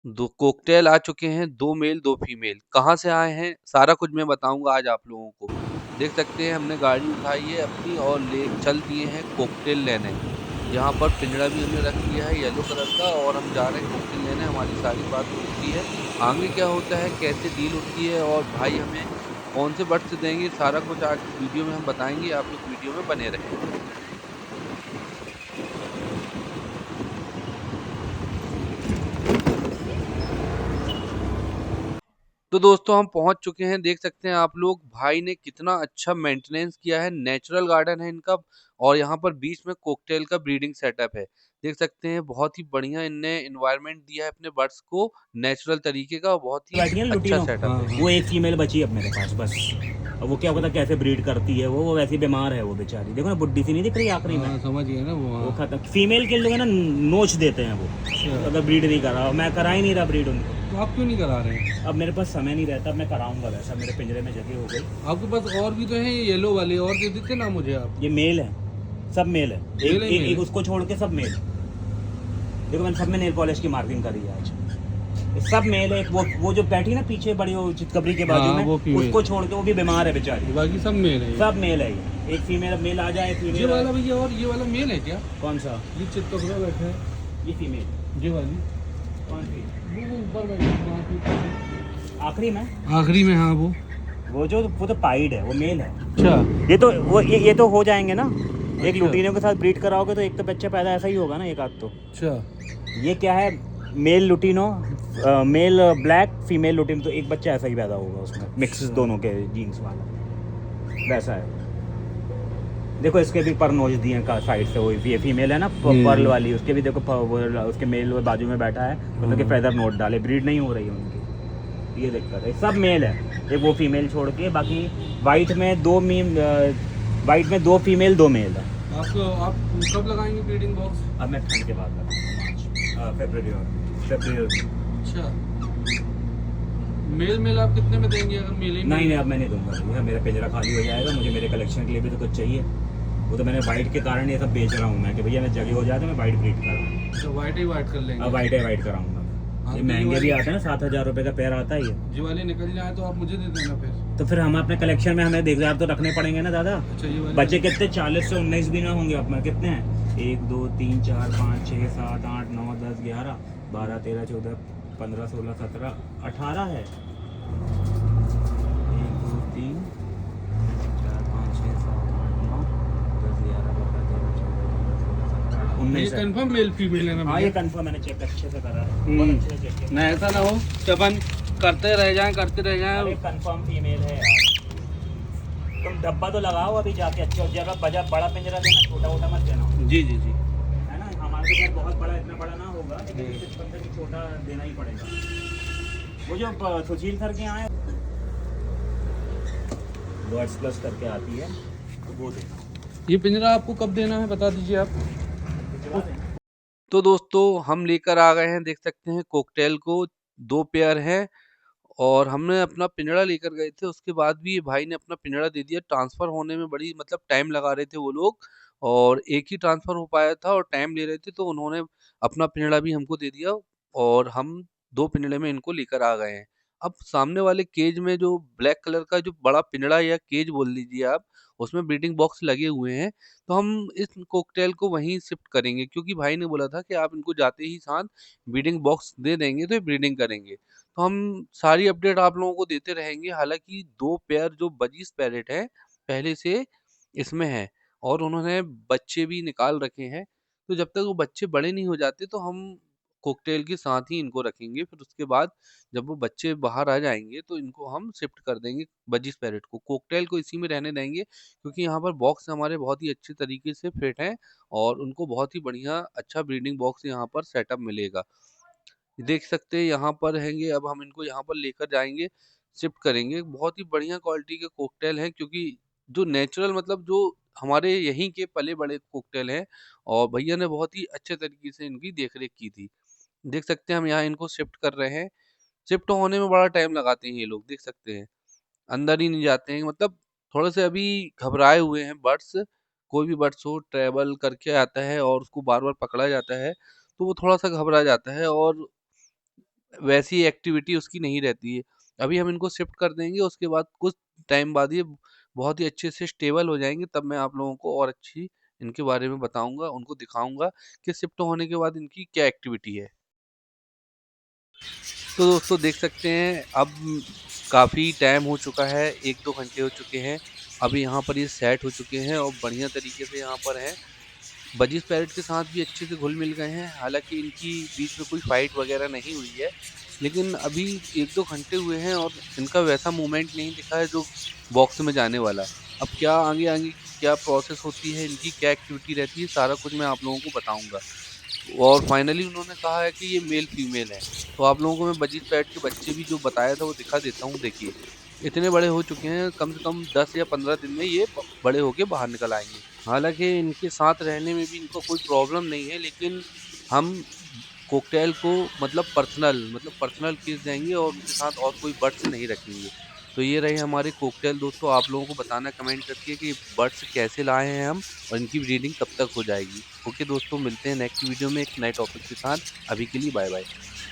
दो कॉकटेल आ चुके हैं, 2 मेल 2 फीमेल। कहाँ से आए हैं सारा कुछ मैं बताऊँगा आज आप लोगों को। देख सकते हैं हमने गाड़ी उठाई है अपनी और ले चल दिए हैं कॉकटेल लेने। यहाँ पर पिंजड़ा भी हमने रख लिया है येलो कलर का और हम जा रहे हैं कॉकटेल लेने। हमारी सारी बात हो चुकी है। आगे क्या होता है, कैसे डील होती है और भाई हमें कौन से बर्ड्स देंगे, सारा कुछ आज वीडियो में हम बताएँगे। आप लोग वीडियो में बने रहें। तो दोस्तों हम पहुंच चुके हैं, देख सकते हैं आप लोग भाई ने कितना अच्छा मेंटेनेंस किया है। नेचुरल गार्डन है इनका और यहाँ पर बीच में कॉकटेल का ब्रीडिंग सेटअप है। देख सकते हैं बहुत ही बढ़िया इनने एनवायरनमेंट दिया है अपने बर्ड्स को, नेचुरल तरीके का, और बहुत ही बैठी है ना अच्छा लुटीनो। सेटअप है। वो एक फीमेल बची अब मेरे पास बस। अब वो क्या पता कैसे ब्रीड करती है, वो वैसी बीमार है वो बेचारी। देखो ना बुड्ढी सी नहीं दिख रही आखिरी में। समझ गए ना वो खत्म। फीमेल के लोग है ना नोच देते हैं वो, अगर ब्रीड नहीं करा। मैं करा ही नहीं रहा ब्रीड उनको। तो आप क्यों नहीं करा रहे हैं? अब मेरे पास समय नहीं रहता, अब मैं कराऊंगा वैसा। मेरे पिंजरे में जगह हो गई। आपके पास और भी तो हैं येलो वाले, और दे देते ना मुझे आप। ये मेल है, सब मेल है। मेल ही मेल एक है। उसको छोड़ के सब मेल। देखो मैंने सब में नेल पॉलिश की मार्किंग करी है आज। ये सब मेल है। वो जो बैठी ना पीछे बड़ी वो चितकबरी के बाजू में, वो फीमेल। उसको छोड़ के वो भी बीमार है बेचारी। बाकी सब मेल है। सब मेल है ये। एक फीमेल मेल आ जाए ये फीमेल। वाला भैया, और ये वाला मेल है क्या? कौन सा? ये चित्तौड़गढ़ बैठा है, ये फीमेल। ये वाली कौन सी? वो ऊपर बैठी है, वहाँ पे। आखिरी में आखिरी में, हाँ वो। वो तो पाइड है, वो मेल है। अच्छा। ये तो वो ये तो हो जाएंगे ना। एक अच्छा। लुटीनों के साथ ब्रीड कराओगे तो एक तो बच्चा पैदा ऐसा ही होगा ना, एक आध तो। अच्छा। ये क्या है, male lutino, male black, female lutino, तो एक बच्चा ऐसा ही पैदा होगा उसमें, मिक्स अच्छा। दोनों के जीन्स वाला वैसा है। देखो इसके भी पर नोच दिए हैं साइड से। वो ये फीमेल है ना पर्ल वाली, उसके भी देखो उसके मेल बाजू में बैठा है, मतलब कि फेदर नोट डाले, ब्रीड नहीं हो रही है उनकी। ये दिक्कत है। सब मेल है, एक वो फीमेल छोड़ के बाकी वाइट में दो फीमेल 2 मेल है। आप कब लगाएंगे ब्रीडिंग बॉक्स? अब मैं ठंड के बाद लगाऊंगा, फरवरी। अच्छा। मेल आप कितने में देंगे अगर मेल ही नहीं अब मैं नहीं दूंगा भैया, मेरा पिंजरा खाली हो जाएगा। मुझे मेरे कलेक्शन के लिए भी तो कुछ चाहिए। वो तो मैंने वाइट के कारण ये सब बेच रहा हूँ मैं, कि भैया मैं जगह हो जाए तो मैं वाइट ब्रीड कराऊँ। तो वाइट ही वाइट कर लेंगे। अब वाइट कराऊंगा। ये महंगे भी आते हैं ना, 7,000 रुपये का पेयर आता है ये। जी वाले निकल जाए तो आप मुझे दे देना फिर। तो फिर हम अपने कलेक्शन में हमें 1,000 तो रखने पड़ेंगे ना दादा। अच्छा, ये वाले बच्चे कितने 40 से 19 भी ना होंगे अपने, कितने हैं? 1 2 3 4 5 6 7 8 9 10 11 12 13 14 15 16 17 18 है। 1 2 3 4 5 6 7 8 9 10 11 12 13 14 15 16 17 ये 19 है। कंफर्म मेल फीमेल है ना? हाँ ये कंफर्म, मैंने चेक अच्छे से करा है, बहुत अच्छे से चेक किया। ना ऐसा ना हो कि अपन करते रह जाएं। अरे कंफर्म फीमेल है यार। तुम डब्बा तो लगाओ अभी जाके, अच्छे जगह बड़ा पिंजरा देना, छोटा वोटा मत देना, जी। है ना। हमारे तो बहुत बड़ा, इतना बड़ा ना होगा, लेकिन इस बंदे को छोटा देना ही पड़ेगा। वो जो सुशील सर के यहाँ बर्ड्स प्लस करके आती है, तो वो देना। ये पिंजरा आपको कब देना है बता दीजिए आप। भिजवा दें। तो दोस्तों हम लेकर आ गए हैं, देख सकते हैं कॉकटेल को, 2 पेयर हैं और हमने अपना पिंजड़ा लेकर गए थे। उसके बाद भी ये भाई ने अपना पिंजड़ा दे दिया। ट्रांसफ़र होने में बड़ी मतलब टाइम लगा रहे थे वो लोग और एक ही ट्रांसफ़र हो पाया था और टाइम ले रहे थे, तो उन्होंने अपना पिंजड़ा भी हमको दे दिया और हम 2 पिंजड़े में इनको लेकर आ गए हैं। अब सामने वाले केज में जो ब्लैक कलर का जो बड़ा पिंजड़ा या केज बोल लीजिए आप, उसमें ब्रीडिंग बॉक्स लगे हुए हैं, तो हम इस कॉकटेल को वहीं शिफ्ट करेंगे क्योंकि भाई ने बोला था कि आप इनको जाते ही साथ ब्रीडिंग बॉक्स दे देंगे तो ये ब्रीडिंग करेंगे। तो हम सारी अपडेट आप लोगों को देते रहेंगे। हालाँकि 2 पेयर जो बजीज पैरेट हैं, पहले से इसमें हैं और उन्होंने बच्चे भी निकाल रखे हैं। तो जब तक वो बच्चे बड़े नहीं हो जाते तो हम कॉकटेल के साथ ही इनको रखेंगे। फिर उसके बाद जब वो बच्चे बाहर आ जाएँगे तो इनको हम शिफ्ट कर देंगे बजीज पैरेट को। कॉकटेल को इसी में रहने देंगे क्योंकि यहाँ पर बॉक्स हमारे बहुत ही अच्छे तरीके से फिट हैं और उनको बहुत ही बढ़िया अच्छा ब्रीडिंग बॉक्स यहाँ पर सेटअप मिलेगा। देख सकते हैं यहाँ पर हैंगे, अब हम इनको यहाँ पर लेकर जाएँगे, शिफ्ट करेंगे। बहुत ही बढ़िया क्वालिटी के कॉकटेल हैं क्योंकि जो नेचुरल मतलब जो हमारे यहीं के पले-बड़े कॉकटेल हैं और भैया ने बहुत ही अच्छे तरीके से इनकी देख-रेख की थी। देख सकते हैं हम यहाँ इनको शिफ्ट कर रहे हैं। शिफ्ट होने में बड़ा टाइम लगाते हैं ये लोग, देख सकते हैं। अंदर ही नहीं जाते हैं, मतलब थोड़े से अभी घबराए हुए हैं बर्ड्स। कोई भी बर्ड्स हो ट्रैवल करके आता है और उसको बार-बार पकड़ा जाता है, तो वो थोड़ा-सा घबरा जाता है और वैसी एक्टिविटी उसकी नहीं रहती है। अभी हम इनको शिफ्ट कर देंगे, उसके बाद कुछ टाइम बाद ये बहुत ही अच्छे से स्टेबल हो जाएँगे, तब मैं आप लोगों को और अच्छी इनके बारे में बताऊँगा, उनको दिखाऊँगा कि शिफ्ट होने के बाद इनकी क्या एक्टिविटी है। तो दोस्तों देख सकते हैं अब काफ़ी टाइम हो चुका है, 1-2 घंटे हो चुके हैं। अभी यहाँ पर ये सेट हो चुके हैं और बढ़िया तरीके से यहाँ पर हैं। बजीज पैरेट के साथ भी अच्छे से घुल-मिल गए हैं, हालाँकि इनकी बीच में कोई फ़ाइट वग़ैरह नहीं हुई है, लेकिन अभी 1-2 घंटे हुए हैं और इनका वैसा मूवमेंट नहीं दिखा है जो बॉक्स में जाने वाला। अब क्या आगे-आगे क्या प्रोसेस होती है, इनकी क्या एक्टिविटी रहती है, सारा कुछ मैं आप लोगों को बताऊँगा। और फाइनली उन्होंने कहा है कि ये मेल फीमेल है। तो आप लोगों को मैं बजीज पैरेट के बच्चे भी जो बताया था वो दिखा देता हूँ, देखिए। इतने बड़े हो चुके हैं, कम से कम 10 या 15 दिन में ये बड़े होके बाहर निकल आएँगे। हालाँकि इनके साथ रहने में भी इनको कोई प्रॉब्लम नहीं है, लेकिन हम कॉकटेल को मतलब पर्सनल केस देंगे और उनके साथ और कोई बर्ड्स नहीं रखेंगे। तो ये रहे हमारे कॉकटेल दोस्तों, आप लोगों को बताना कमेंट करके कि बर्ड्स कैसे लाए हैं हम और इनकी ब्रीडिंग कब तक हो जाएगी। ओके दोस्तों, मिलते हैं नेक्स्ट वीडियो में एक नए टॉपिक के साथ। अभी के लिए बाय बाय।